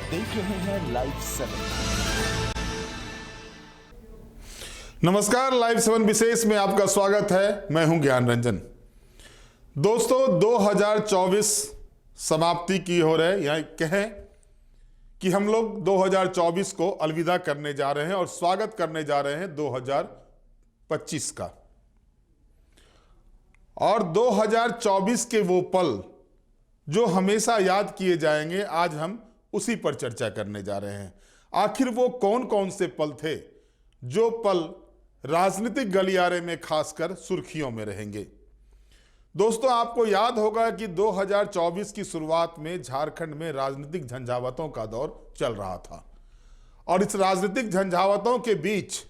देख रहे हैं लाइव 7। नमस्कार, लाइव 7 विशेष में आपका स्वागत है। मैं हूं ज्ञान रंजन। दोस्तों, 2024 समाप्ति की हो रहे, या कहें कि हम लोग 2024 को अलविदा करने जा रहे हैं और स्वागत करने जा रहे हैं 2025 का। और 2024 के वो पल जो हमेशा याद किए जाएंगे, आज हम उसी पर चर्चा करने जा रहे हैं। आखिर वो कौन कौन से पल थे जो पल राजनीतिक गलियारे में खासकर सुर्खियों में रहेंगे। दोस्तों, आपको याद होगा कि 2024 की शुरुआत में झारखंड में राजनीतिक झंझावातों का दौर चल रहा था और इस राजनीतिक झंझावातों के बीच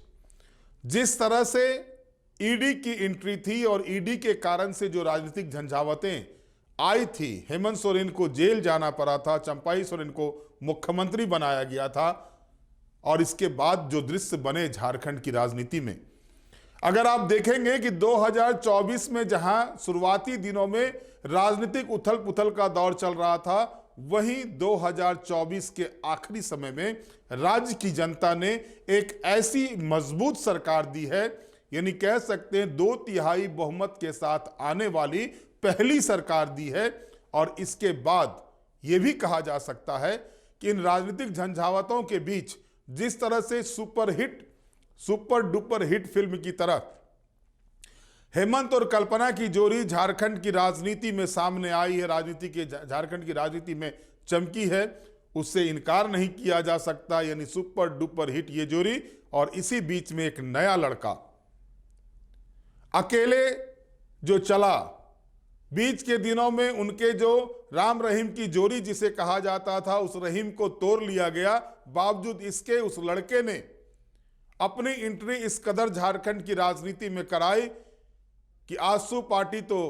जिस तरह से ईडी की एंट्री थी और ईडी के कारण से जो राजनीतिक झंझावातें आई थी, हेमंत सोरेन को जेल जाना पड़ा था, चंपाई सोरेन को मुख्यमंत्री बनाया गया था, और इसके बाद जो दृश्य बने झारखंड की राजनीति में, अगर आप देखेंगे कि 2024 में जहां शुरुआती दिनों में राजनीतिक उथल पुथल का दौर चल रहा था, वहीं 2024 के आखिरी समय में राज्य की जनता ने एक ऐसी मजबूत सरकार दी है, यानी कह सकते हैं 2/3 बहुमत के साथ आने वाली पहली सरकार दी है। और इसके बाद यह भी कहा जा सकता है कि इन राजनीतिक झंझावातों के बीच जिस तरह से सुपर डुपर हिट फिल्म की तरह हेमंत और कल्पना की जोड़ी झारखंड की राजनीति में सामने आई है, झारखंड की राजनीति में चमकी है, उससे इनकार नहीं किया जा सकता। यानी सुपर डुपर हिट ये जोड़ी, और इसी बीच में एक नया लड़का अकेले जो चला, बीच के दिनों में उनके जो राम रहीम की जोड़ी जिसे कहा जाता था, उस रहीम को तोड़ लिया गया। बावजूद इसके उस लड़के ने अपनी एंट्री इस कदर झारखंड की राजनीति में कराई कि आजसू पार्टी तो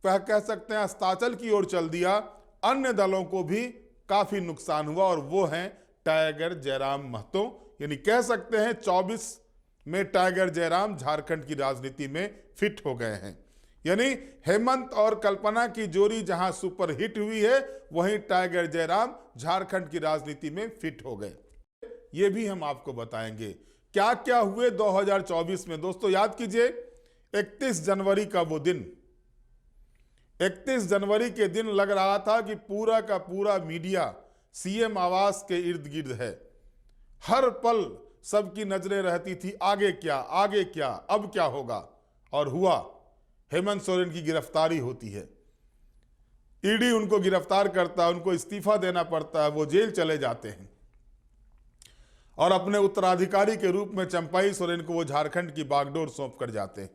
कह सकते हैं अस्ताचल की ओर चल दिया, अन्य दलों को भी काफी नुकसान हुआ, और वो हैं टाइगर जयराम महतो। यानी कह सकते हैं 24 में टाइगर जयराम झारखंड की राजनीति में फिट हो गए हैं। यानी हेमंत और कल्पना की जोड़ी जहां सुपर हिट हुई है, वहीं टाइगर जयराम झारखंड की राजनीति में फिट हो गए। ये भी हम आपको बताएंगे क्या क्या हुए 2024 में। दोस्तों, याद कीजिए 31 जनवरी का वो दिन, 31 जनवरी के दिन लग रहा था कि पूरा का पूरा मीडिया सीएम आवास के इर्द गिर्द है। हर पल सबकी नजरें रहती थी, आगे क्या, आगे क्या, अब क्या होगा। और हुआ, हेमंत सोरेन की गिरफ्तारी होती है, ईडी उनको गिरफ्तार करता है, उनको इस्तीफा देना पड़ता है, वो जेल चले जाते हैं, और अपने उत्तराधिकारी के रूप में चंपाई सोरेन को वो झारखंड की बागडोर सौंप कर जाते हैं।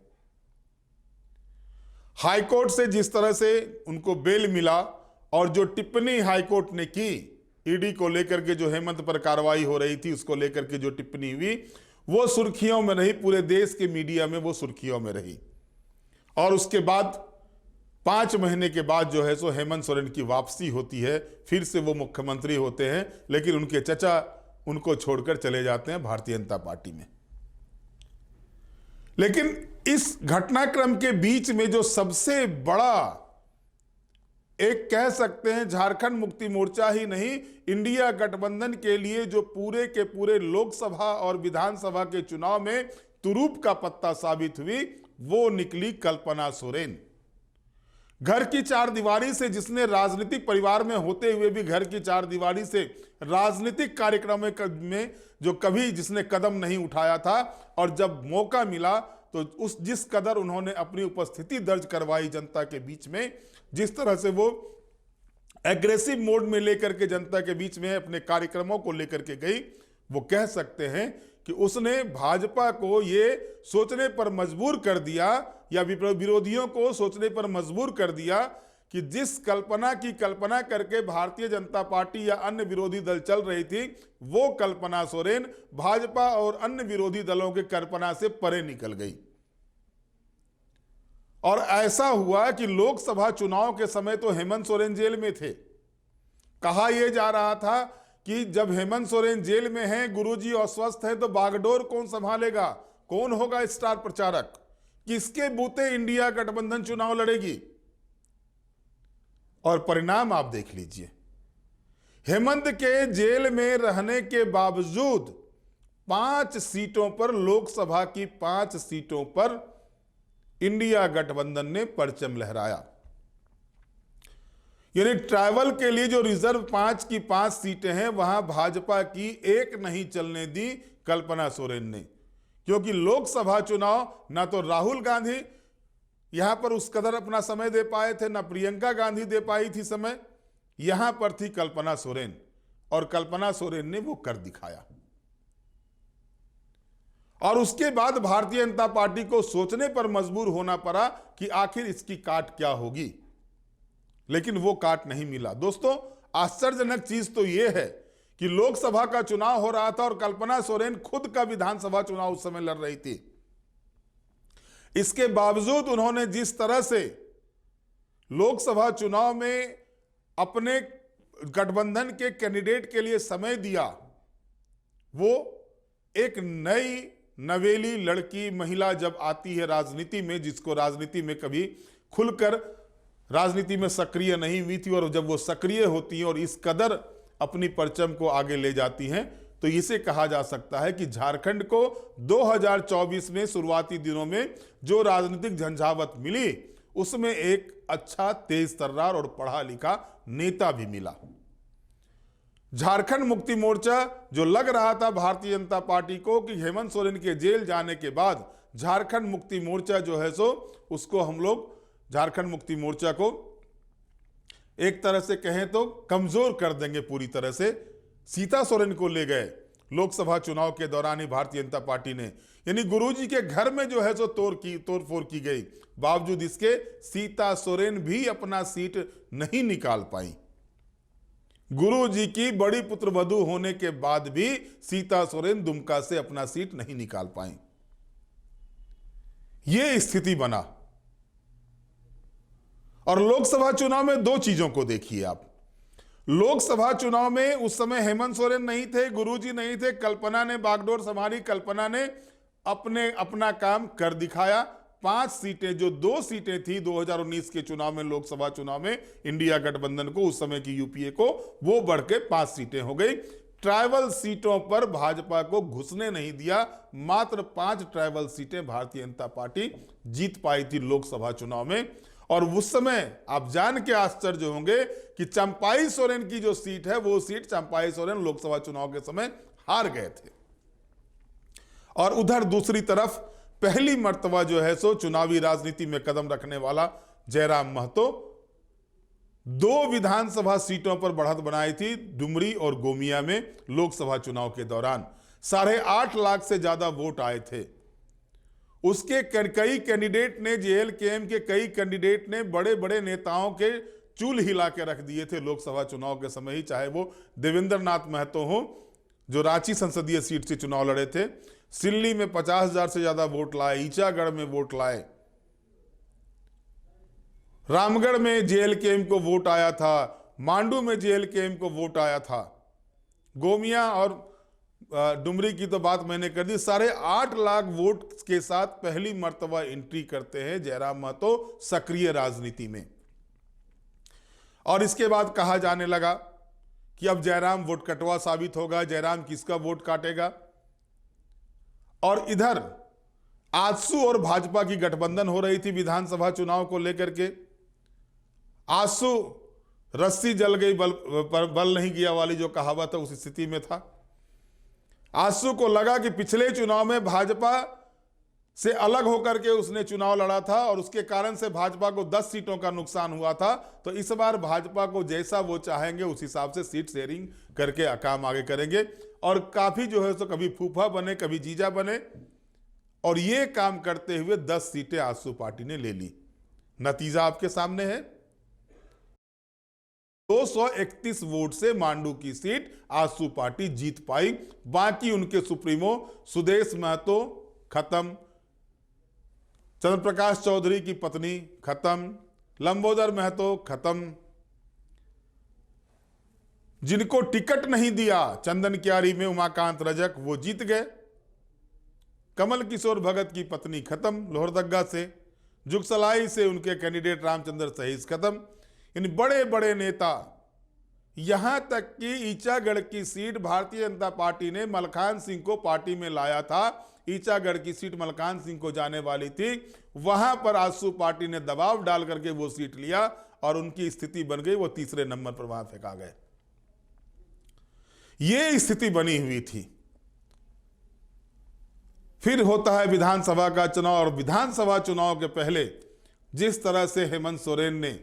हाईकोर्ट से जिस तरह से उनको बेल मिला, और जो टिप्पणी हाईकोर्ट ने की ईडी को लेकर के, जो हेमंत पर कार्रवाई हो रही थी उसको लेकर के जो टिप्पणी हुई, वो सुर्खियों में रही, पूरे देश के मीडिया में वो सुर्खियों में रही। और उसके बाद 5 महीने के बाद जो है सो हेमंत सोरेन की वापसी होती है, फिर से वो मुख्यमंत्री होते हैं, लेकिन उनके चचा उनको छोड़कर चले जाते हैं भारतीय जनता पार्टी में। लेकिन इस घटनाक्रम के बीच में जो सबसे बड़ा एक कह सकते हैं झारखंड मुक्ति मोर्चा ही नहीं, इंडिया गठबंधन के लिए जो पूरे के पूरे लोकसभा और विधानसभा के चुनाव में तुरूप का पत्ता साबित हुई, वो निकली कल्पना सोरेन। घर की चारदीवारी से, जिसने राजनीतिक परिवार में होते हुए भी घर की चारदीवारी से राजनीतिक कार्यक्रमों में जो कभी जिसने कदम नहीं उठाया था, और जब मौका मिला तो जिस कदर उन्होंने अपनी उपस्थिति दर्ज करवाई जनता के बीच में, जिस तरह से वो एग्रेसिव मोड में लेकर के जनता के बीच में अपने कार्यक्रमों को लेकर के गई, वो कह सकते हैं कि उसने भाजपा को ये सोचने पर मजबूर कर दिया, या विरोधियों को सोचने पर मजबूर कर दिया कि जिस कल्पना की कल्पना करके भारतीय जनता पार्टी या अन्य विरोधी दल चल रही थी, वो कल्पना सोरेन भाजपा और अन्य विरोधी दलों के कल्पना से परे निकल गई। और ऐसा हुआ कि लोकसभा चुनाव के समय तो हेमंत सोरेन जेल में थे। कहा यह जा रहा था कि जब हेमंत सोरेन जेल में हैं, गुरुजी अस्वस्थ हैं, तो बागडोर कौन संभालेगा, कौन होगा स्टार प्रचारक, किसके बूते इंडिया गठबंधन चुनाव लड़ेगी। और परिणाम आप देख लीजिए, हेमंत के जेल में रहने के बावजूद 5 सीटों पर, लोकसभा की 5 सीटों पर इंडिया गठबंधन ने परचम लहराया। यानी ट्राइबल के लिए जो रिजर्व 5 की 5 सीटें हैं, वहां भाजपा की एक नहीं चलने दी कल्पना सोरेन ने, क्योंकि लोकसभा चुनाव ना तो राहुल गांधी यहां पर उस कदर अपना समय दे पाए थे, ना प्रियंका गांधी दे पाई थी समय, यहां पर थी कल्पना सोरेन, और कल्पना सोरेन ने वो कर दिखाया। और उसके बाद भारतीय जनता पार्टी को सोचने पर मजबूर होना पड़ा कि आखिर इसकी काट क्या होगी, लेकिन वो काट नहीं मिला। दोस्तों, आश्चर्यजनक चीज तो यह है कि लोकसभा का चुनाव हो रहा था और कल्पना सोरेन खुद का विधानसभा चुनाव उस समय लड़ रही थी। इसके बावजूद उन्होंने जिस तरह से लोकसभा चुनाव में अपने गठबंधन के कैंडिडेट के लिए समय दिया, वो एक नई नवेली लड़की महिला जब आती है राजनीति में, जिसको राजनीति में कभी खुलकर राजनीति में सक्रिय नहीं हुई थी, और जब वो सक्रिय होती है और इस कदर अपनी परचम को आगे ले जाती हैं, तो इसे कहा जा सकता है कि झारखंड को 2024 में शुरुआती दिनों में जो राजनीतिक झंझावत मिली, उसमें एक अच्छा, तेज तर्रार और पढ़ा लिखा नेता भी मिला। झारखंड मुक्ति मोर्चा, जो लग रहा था भारतीय जनता पार्टी को कि हेमंत सोरेन के जेल जाने के बाद झारखंड मुक्ति मोर्चा जो है सो, उसको हम लोग झारखंड मुक्ति मोर्चा को एक तरह से कहें तो कमजोर कर देंगे पूरी तरह से, सीता सोरेन को ले गए लोकसभा चुनाव के दौरान ही भारतीय जनता पार्टी ने। यानी गुरुजी के घर में जो है सो तोड़फोड़ की गई, बावजूद इसके सीता सोरेन भी अपना सीट नहीं निकाल पाई। गुरुजी की बड़ी पुत्रवधू होने के बाद भी सीता सोरेन दुमका से अपना सीट नहीं निकाल पाई। यह स्थिति बना। और लोकसभा चुनाव में दो चीजों को देखिए आप। लोकसभा चुनाव में उस समय हेमंत सोरेन नहीं थे, गुरुजी नहीं थे, कल्पना ने बागडोर संभाली, कल्पना ने अपना काम कर दिखाया। 5 सीटें, जो 2 सीटें थी 2019 के चुनाव में, लोकसभा चुनाव में इंडिया गठबंधन को, उस समय की यूपीए को, वो बढ़ के 5 सीटें हो गई। ट्राइबल सीटों पर भाजपा को घुसने नहीं दिया। मात्र 5 ट्राइबल सीटें भारतीय जनता पार्टी जीत पाई थी लोकसभा चुनाव में। और उस समय आप जान के आश्चर्य होंगे कि चंपाई सोरेन की जो सीट है, वो सीट चंपाई सोरेन लोकसभा चुनाव के समय हार गए थे। और उधर दूसरी तरफ पहली मर्तबा जो है सो चुनावी राजनीति में कदम रखने वाला जयराम महतो 2 विधानसभा सीटों पर बढ़त बनाई थी, डुमरी और गोमिया में लोकसभा चुनाव के दौरान 8.5 लाख से ज्यादा वोट आए थे। उसके कई कैंडिडेट ने, जेएलकेएम के कई कैंडिडेट ने बड़े बड़े नेताओं के चूल हिला के रख दिए थे लोकसभा चुनाव के समय ही, चाहे वो देवेंद्र नाथ महतो हो जो रांची संसदीय सीट से चुनाव लड़े थे, सिल्ली में 50,000 से ज्यादा वोट लाए, ईचागढ़ में वोट लाए, रामगढ़ में जेएलकेएम को वोट आया था, मांडू में जेएलकेएम को वोट आया था, गोमिया और डुमरी की तो बात मैंने कर दी। 8.5 लाख वोट के साथ पहली मर्तबा एंट्री करते हैं जयराम महतो सक्रिय राजनीति में। और इसके बाद कहा जाने लगा कि अब जयराम वोट कटवा साबित होगा, जयराम किसका वोट काटेगा। और इधर आजसू और भाजपा की गठबंधन हो रही थी विधानसभा चुनाव को लेकर के। आजसू रस्सी जल गई बल नहीं गया वाली जो कहावत है, उस स्थिति में था। आजसू को लगा कि पिछले चुनाव में भाजपा से अलग होकर के उसने चुनाव लड़ा था और उसके कारण से भाजपा को 10 सीटों का नुकसान हुआ था, तो इस बार भाजपा को जैसा वो चाहेंगे उस हिसाब से सीट शेयरिंग करके काम आगे करेंगे। और काफी जो है तो कभी फूफा बने, कभी जीजा बने, और ये काम करते हुए 10 सीटें आजसू पार्टी ने ले ली। नतीजा आपके सामने है। 231 वोट से मांडू की सीट आजसू पार्टी जीत पाई। बाकी उनके सुप्रीमो सुदेश महतो खत्म, चंद्र प्रकाश चौधरी की पत्नी खत्म, लंबोदर महतो खत्म। जिनको टिकट नहीं दिया चंदन क्यारी में उमाकांत रजक, वो जीत गए। कमल किशोर भगत की पत्नी खत्म लोहरदग्गा से, जुगसलाई से उनके कैंडिडेट रामचंद्र सहीस खत्म। इन बड़े बड़े नेता यहां तक कि ईचागढ़ की सीट भारतीय जनता पार्टी ने मलखान सिंह को पार्टी में लाया था। ईचागढ़ की सीट मलखान सिंह को जाने वाली थी, वहां पर आजसू पार्टी ने दबाव डाल करके वो सीट लिया और उनकी स्थिति बन गई, वो तीसरे नंबर पर वहां फेंका गए। ये स्थिति बनी हुई थी। फिर होता है विधानसभा का चुनाव, और विधानसभा चुनाव के पहले जिस तरह से हेमंत सोरेन ने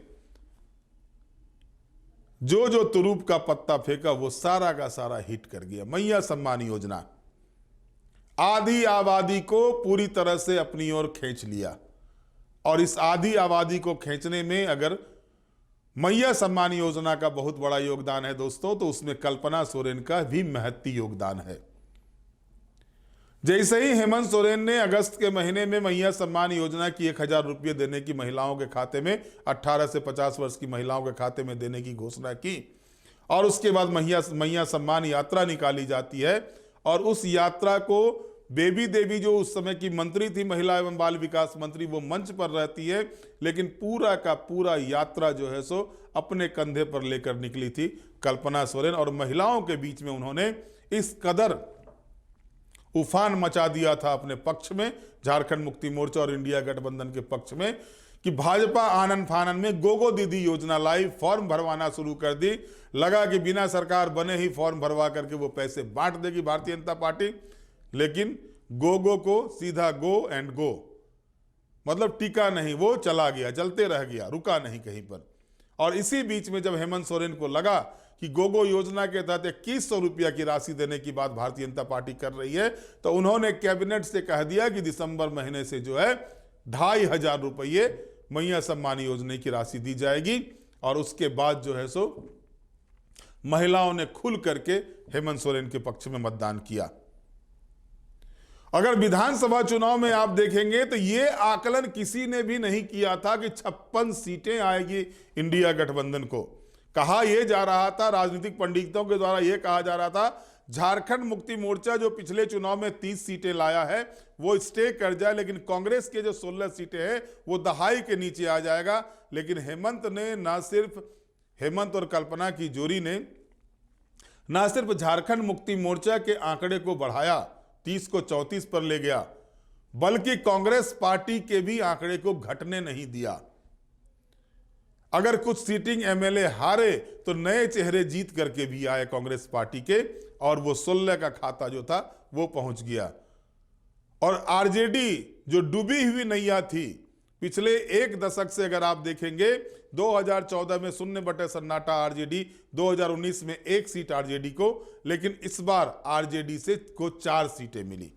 जो तुरूप का पत्ता फेंका वो सारा का सारा हिट कर गया। मैया सम्मान योजना आधी आबादी को पूरी तरह से अपनी ओर खींच लिया, और इस आधी आबादी को खींचने में अगर मैया सम्मान योजना का बहुत बड़ा योगदान है दोस्तों, तो उसमें कल्पना सोरेन का भी महत्वपूर्ण योगदान है। जैसे ही हेमंत सोरेन ने अगस्त के महीने में मैया सम्मान योजना की 1000 रुपये देने की महिलाओं के खाते में, 18 से 50 वर्ष की महिलाओं के खाते में देने की घोषणा की, और उसके बाद मैया सम्मान यात्रा निकाली जाती है, और उस यात्रा को बेबी देवी जो उस समय की मंत्री थी, महिला एवं बाल विकास मंत्री, वो मंच पर रहती है, लेकिन पूरा का पूरा यात्रा जो है सो अपने कंधे पर लेकर निकली थी कल्पना सोरेन, और महिलाओं के बीच में उन्होंने इस कदर उफान मचा दिया था अपने पक्ष में, झारखंड मुक्ति मोर्चा और इंडिया गठबंधन के पक्ष में, कि भाजपा आनन फानन में गोगो दीदी योजना लाई, फॉर्म भरवाना शुरू कर दी। लगा कि बिना सरकार बने ही फॉर्म भरवा करके वो पैसे बांट देगी भारतीय जनता पार्टी, लेकिन गोगो को सीधा गो एंड गो, मतलब टिका नहीं, वो चला गया, चलते रह गया, रुका नहीं कहीं पर। और इसी बीच में जब हेमंत सोरेन को लगा कि गोगो योजना के तहत 2100 रुपया की राशि देने की बात भारतीय जनता पार्टी कर रही है, तो उन्होंने कैबिनेट से कह दिया कि दिसंबर महीने से जो है 2500 रुपये मैया सम्मान योजना की राशि दी जाएगी। और उसके बाद जो है सो महिलाओं ने खुल करके हेमंत सोरेन के पक्ष में मतदान किया। अगर विधानसभा चुनाव में आप देखेंगे तो ये आकलन किसी ने भी नहीं किया था कि 56 सीटें आएगी इंडिया गठबंधन को। कहा यह जा रहा था, राजनीतिक पंडितों के द्वारा यह कहा जा रहा था, झारखंड मुक्ति मोर्चा जो पिछले चुनाव में 30 सीटें लाया है वो स्टे कर जाए, लेकिन कांग्रेस के जो 16 सीटें हैं वो दहाई के नीचे आ जाएगा। लेकिन हेमंत ने ना सिर्फ, हेमंत और कल्पना की जोड़ी ने ना सिर्फ झारखंड मुक्ति मोर्चा के आंकड़े को बढ़ाया, 30 को 34 पर ले गया, बल्कि कांग्रेस पार्टी के भी आंकड़े को घटने नहीं दिया। अगर कुछ सीटिंग एमएलए हारे तो नए चेहरे जीत करके भी आए कांग्रेस पार्टी के, और वो 16 का खाता जो था वो पहुंच गया। और आरजेडी जो डूबी हुई नैया थी पिछले एक दशक से, अगर आप देखेंगे 2014 में 0 सन्नाटा आरजेडी, 2019 में 1 सीट आरजेडी को, लेकिन इस बार आरजेडी से को 4 सीटें मिली।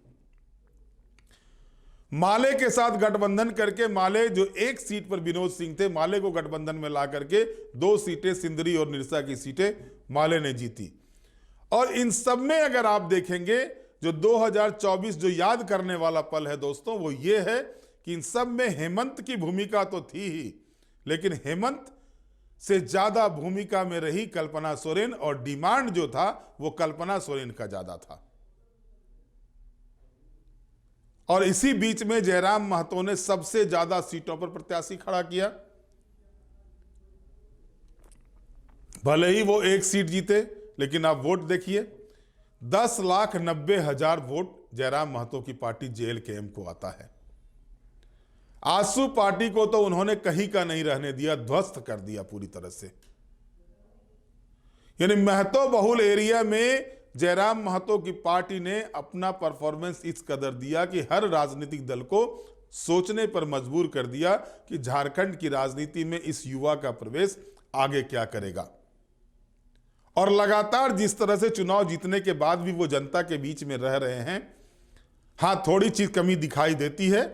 माले के साथ गठबंधन करके, माले जो 1 सीट पर विनोद सिंह थे, माले को गठबंधन में ला करके 2 सीटें सिंदरी और निरसा की सीटें माले ने जीती। और इन सब में अगर आप देखेंगे जो 2024 जो याद करने वाला पल है दोस्तों, वो ये है कि इन सब में हेमंत की भूमिका तो थी ही, लेकिन हेमंत से ज्यादा भूमिका में रही कल्पना सोरेन, और डिमांड जो था वो कल्पना सोरेन का ज्यादा था। और इसी बीच में जयराम महतो ने सबसे ज्यादा सीटों पर प्रत्याशी खड़ा किया। भले ही वो 1 सीट जीते, लेकिन आप वोट देखिए, 10,90,000 वोट जयराम महतो की पार्टी जेएलकेएम को आता है। आजसू पार्टी को तो उन्होंने कहीं का नहीं रहने दिया, ध्वस्त कर दिया पूरी तरह से। यानी महतो बहुल एरिया में जयराम महतो की पार्टी ने अपना परफॉर्मेंस इस कदर दिया कि हर राजनीतिक दल को सोचने पर मजबूर कर दिया कि झारखंड की राजनीति में इस युवा का प्रवेश आगे क्या करेगा। और लगातार जिस तरह से चुनाव जीतने के बाद भी वो जनता के बीच में रह रहे हैं, हाँ थोड़ी चीज कमी दिखाई देती है,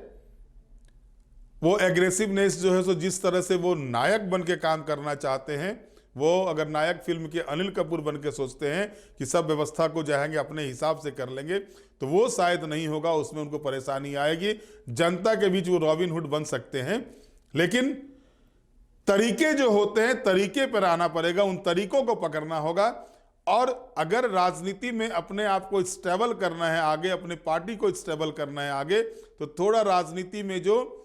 वो एग्रेसिवनेस जो है सो जिस तरह से वो नायक बन के काम करना चाहते हैं, वो अगर नायक फिल्म के अनिल कपूर बन के सोचते हैं कि सब व्यवस्था को जाएंगे अपने हिसाब से कर लेंगे, तो वो शायद नहीं होगा, उसमें उनको परेशानी आएगी। जनता के बीच वो रॉबिन हुड बन सकते हैं, लेकिन तरीके जो होते हैं तरीके पर आना पड़ेगा, उन तरीकों को पकड़ना होगा। और अगर राजनीति में अपने आप को स्टेबल करना है आगे, अपने पार्टी को स्टेबल करना है आगे, तो थोड़ा राजनीति में जो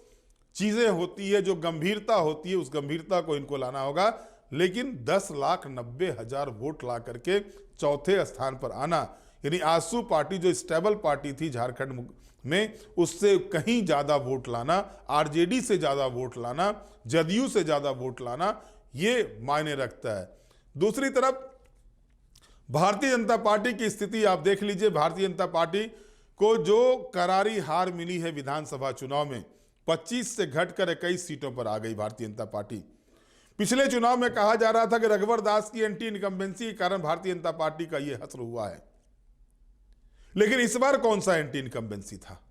चीजें होती है, जो गंभीरता होती है, उस गंभीरता को इनको लाना होगा। लेकिन 10,90,000 वोट ला करके चौथे स्थान पर आना, यानी आजसू पार्टी जो स्टेबल पार्टी थी झारखंड में, उससे कहीं ज्यादा वोट लाना, आरजेडी से ज्यादा वोट लाना, जदयू से ज्यादा वोट लाना, ये मायने रखता है। दूसरी तरफ भारतीय जनता पार्टी की स्थिति आप देख लीजिए। भारतीय जनता पार्टी को जो करारी हार मिली है विधानसभा चुनाव में, 25 से घटकर 21 सीटों पर आ गई भारतीय जनता पार्टी। पिछले चुनाव में कहा जा रहा था कि रघुवर दास की एंटी इनकम्बेंसी के कारण भारतीय जनता पार्टी का यह हश्र हुआ है, लेकिन इस बार कौन सा एंटी इनकम्बेंसी था?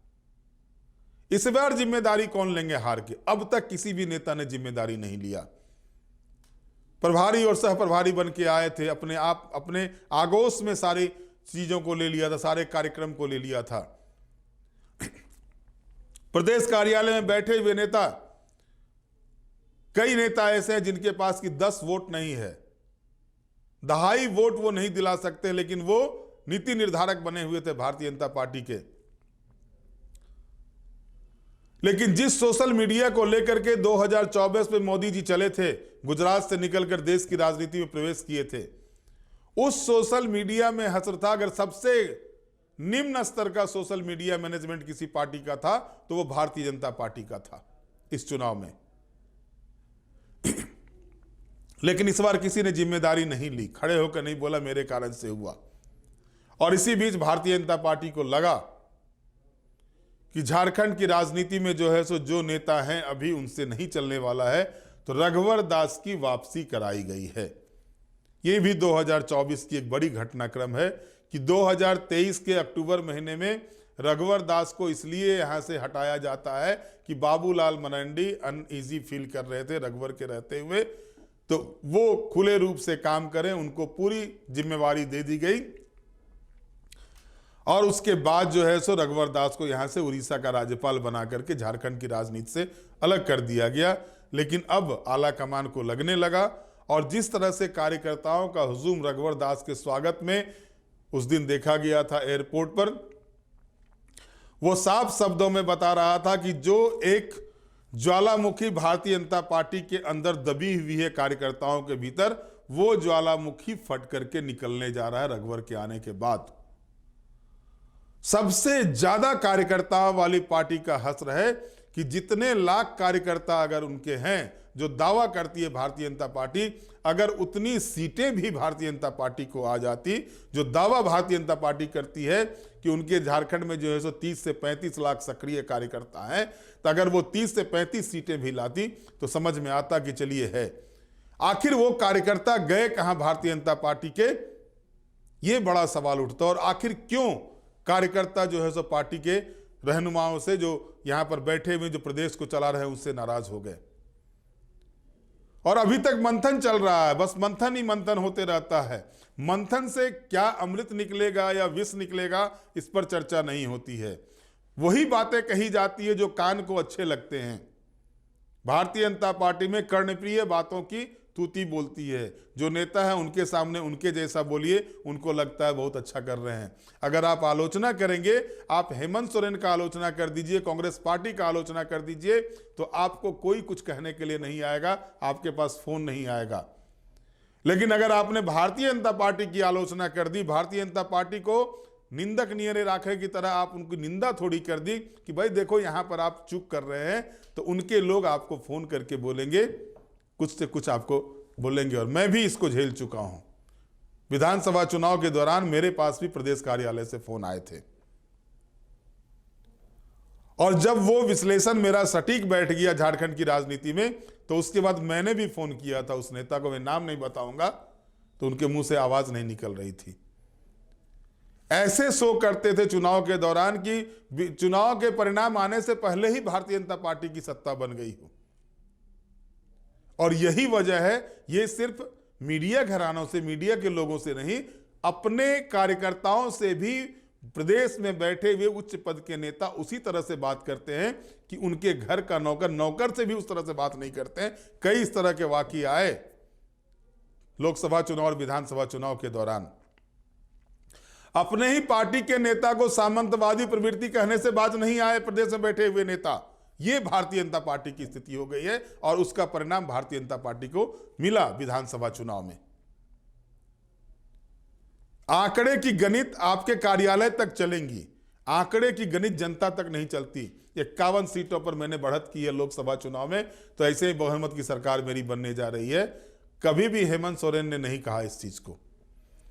इस बार जिम्मेदारी कौन लेंगे हार के? अब तक किसी भी नेता ने जिम्मेदारी नहीं लिया। प्रभारी और सह प्रभारी बन के आए थे, अपने आगोश में सारी चीजों को ले लिया था, सारे कार्यक्रम को ले लिया था। प्रदेश कार्यालय में बैठे हुए नेता, कई नेता ऐसे हैं जिनके पास कि 10 वोट नहीं है, 2.5 वोट वो नहीं दिला सकते, लेकिन वो नीति निर्धारक बने हुए थे भारतीय जनता पार्टी के। लेकिन जिस सोशल मीडिया को लेकर के 2024 में मोदी जी चले थे, गुजरात से निकलकर देश की राजनीति में प्रवेश किए थे, उस सोशल मीडिया में हसर था। अगर सबसे निम्न स्तर का सोशल मीडिया मैनेजमेंट किसी पार्टी का था तो वो भारतीय जनता पार्टी का था इस चुनाव में। लेकिन इस बार किसी ने जिम्मेदारी नहीं ली, खड़े होकर नहीं बोला मेरे कारण से हुआ। और इसी बीच भारतीय जनता पार्टी को लगा कि झारखंड की राजनीति में जो है सो जो नेता हैं अभी उनसे नहीं चलने वाला है, तो रघुवर दास की वापसी कराई गई है। ये भी 2024 की एक बड़ी घटनाक्रम है कि 2023 के अक्टूबर महीने में रघुवर दास को इसलिए यहां से हटाया जाता है कि बाबूलाल मरांडी अनईजी फील कर रहे थे रघुवर के रहते हुए, तो वो खुले रूप से काम करें, उनको पूरी जिम्मेवारी दे दी गई। और उसके बाद जो है सो रघुवर दास को यहां से उड़ीसा का राज्यपाल बना करके झारखंड की राजनीति से अलग कर दिया गया। लेकिन अब आला कमान को लगने लगा, और जिस तरह से कार्यकर्ताओं का हुजूम रघुवर दास के स्वागत में उस दिन देखा गया था एयरपोर्ट पर, वो साफ शब्दों में बता रहा था कि जो एक ज्वालामुखी भारतीय जनता पार्टी के अंदर दबी हुई है कार्यकर्ताओं के भीतर, वो ज्वालामुखी फट करके निकलने जा रहा है रघुवर के आने के बाद। सबसे ज्यादा कार्यकर्ताओं वाली पार्टी का हश्र है कि जितने लाख कार्यकर्ता अगर उनके हैं, जो दावा करती है भारतीय जनता पार्टी, अगर उतनी सीटें भी भारतीय जनता पार्टी को आ जाती, जो दावा भारतीय जनता पार्टी करती है कि उनके झारखंड में जो है सो 30 से 35 लाख सक्रिय कार्यकर्ता हैं, तो अगर वो 30 से 35 सीटें भी लाती तो समझ में आता कि चलिए है। आखिर वो कार्यकर्ता गए कहां भारतीय जनता पार्टी के, ये बड़ा सवाल उठता। और आखिर क्यों कार्यकर्ता जो है सो पार्टी के रहनुमाओं से, जो यहां पर बैठे हुए जो प्रदेश को चला रहे हैं, उससे नाराज हो गए। और अभी तक मंथन चल रहा है, बस मंथन ही मंथन होते रहता है। मंथन से क्या अमृत निकलेगा या विष निकलेगा, इस पर चर्चा नहीं होती है। वही बातें कही जाती है जो कान को अच्छे लगते हैं। भारतीय जनता पार्टी में कर्णप्रिय बातों की तूती बोलती है। जो नेता है उनके सामने उनके जैसा बोलिए, उनको लगता है बहुत अच्छा कर रहे हैं। अगर आप आलोचना करेंगे, आप हेमंत सोरेन का आलोचना कर दीजिए, कांग्रेस पार्टी का आलोचना कर दीजिए, तो आपको कोई कुछ कहने के लिए नहीं आएगा, आपके पास फोन नहीं आएगा। लेकिन अगर आपने भारतीय जनता पार्टी की आलोचना कर दी, भारतीय जनता पार्टी को निंदक नियरे राखे की तरह आप उनकी निंदा थोड़ी कर दी कि भाई देखो यहां पर आप चूक कर रहे हैं, तो उनके लोग आपको फोन करके बोलेंगे, कुछ से कुछ आपको बोलेंगे। और मैं भी इसको झेल चुका हूं। विधानसभा चुनाव के दौरान मेरे पास भी प्रदेश कार्यालय से फोन आए थे, और जब वो विश्लेषण मेरा सटीक बैठ गया झारखंड की राजनीति में, तो उसके बाद मैंने भी फोन किया था उस नेता को, मैं नाम नहीं बताऊंगा, तो उनके मुंह से आवाज नहीं निकल रही थी। ऐसे शो करते थे चुनाव के दौरान कि चुनाव के परिणाम आने से पहले ही भारतीय जनता पार्टी की सत्ता बन गई हो। और यही वजह है, ये सिर्फ मीडिया घरानों से, मीडिया के लोगों से नहीं, अपने कार्यकर्ताओं से भी प्रदेश में बैठे हुए उच्च पद के नेता उसी तरह से बात करते हैं कि उनके घर का नौकर, नौकर से भी उस तरह से बात नहीं करते हैं। कई इस तरह के वाकये आए लोकसभा चुनाव और विधानसभा चुनाव के दौरान। अपने ही पार्टी के नेता को सामंतवादी प्रवृत्ति कहने से बाज नहीं आए प्रदेश में बैठे हुए नेता। ये भारतीय जनता पार्टी की स्थिति हो गई है और उसका परिणाम भारतीय जनता पार्टी को मिला विधानसभा चुनाव में। आंकड़े की गणित आपके कार्यालय तक चलेंगी, आंकड़े की गणित जनता तक नहीं चलती। 51 सीटों पर मैंने बढ़त की है लोकसभा चुनाव में, तो ऐसे ही बहुमत की सरकार मेरी बनने जा रही है। कभी भी हेमंत सोरेन ने नहीं कहा इस चीज को,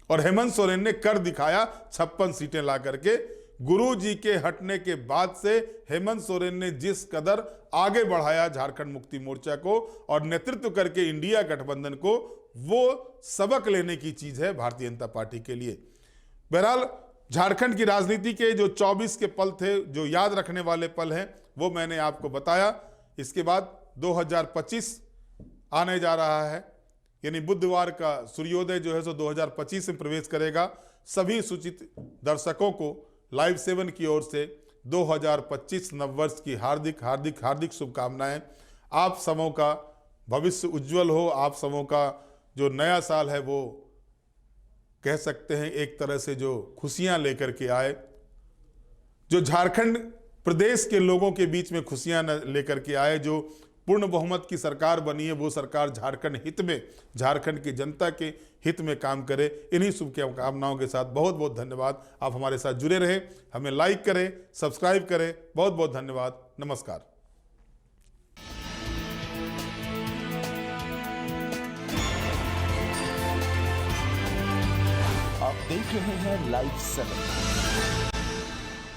और हेमंत सोरेन ने कर दिखाया 56 सीटें ला करके। गुरुजी के हटने के बाद से हेमंत सोरेन ने जिस कदर आगे बढ़ाया झारखंड मुक्ति मोर्चा को और नेतृत्व करके इंडिया गठबंधन को, वो सबक लेने की चीज है भारतीय जनता पार्टी के लिए। बहरहाल झारखंड की राजनीति के जो 24 के पल थे, जो याद रखने वाले पल हैं, वो मैंने आपको बताया। इसके बाद 2025 आने जा रहा है, यानी बुधवार का सूर्योदय जो है सो 2025 में प्रवेश करेगा। सभी सूचित दर्शकों को लाइव 7 की ओर से 2025 नववर्ष की हार्दिक हार्दिक हार्दिक शुभकामनाएं। आप सबों का भविष्य उज्जवल हो, आप सबों का जो नया साल है वो कह सकते हैं एक तरह से जो खुशियां लेकर के आए, जो झारखंड प्रदेश के लोगों के बीच में खुशियां लेकर के आए। जो पूर्ण बहुमत की सरकार बनी है, वो सरकार झारखंड हित में, झारखंड की जनता के हित में काम करे। इन्हीं शुभकामनाओं के साथ बहुत बहुत धन्यवाद। आप हमारे साथ जुड़े रहें, हमें लाइक करें, सब्सक्राइब करें। बहुत बहुत धन्यवाद। नमस्कार। आप देख रहे हैं लाइव 7।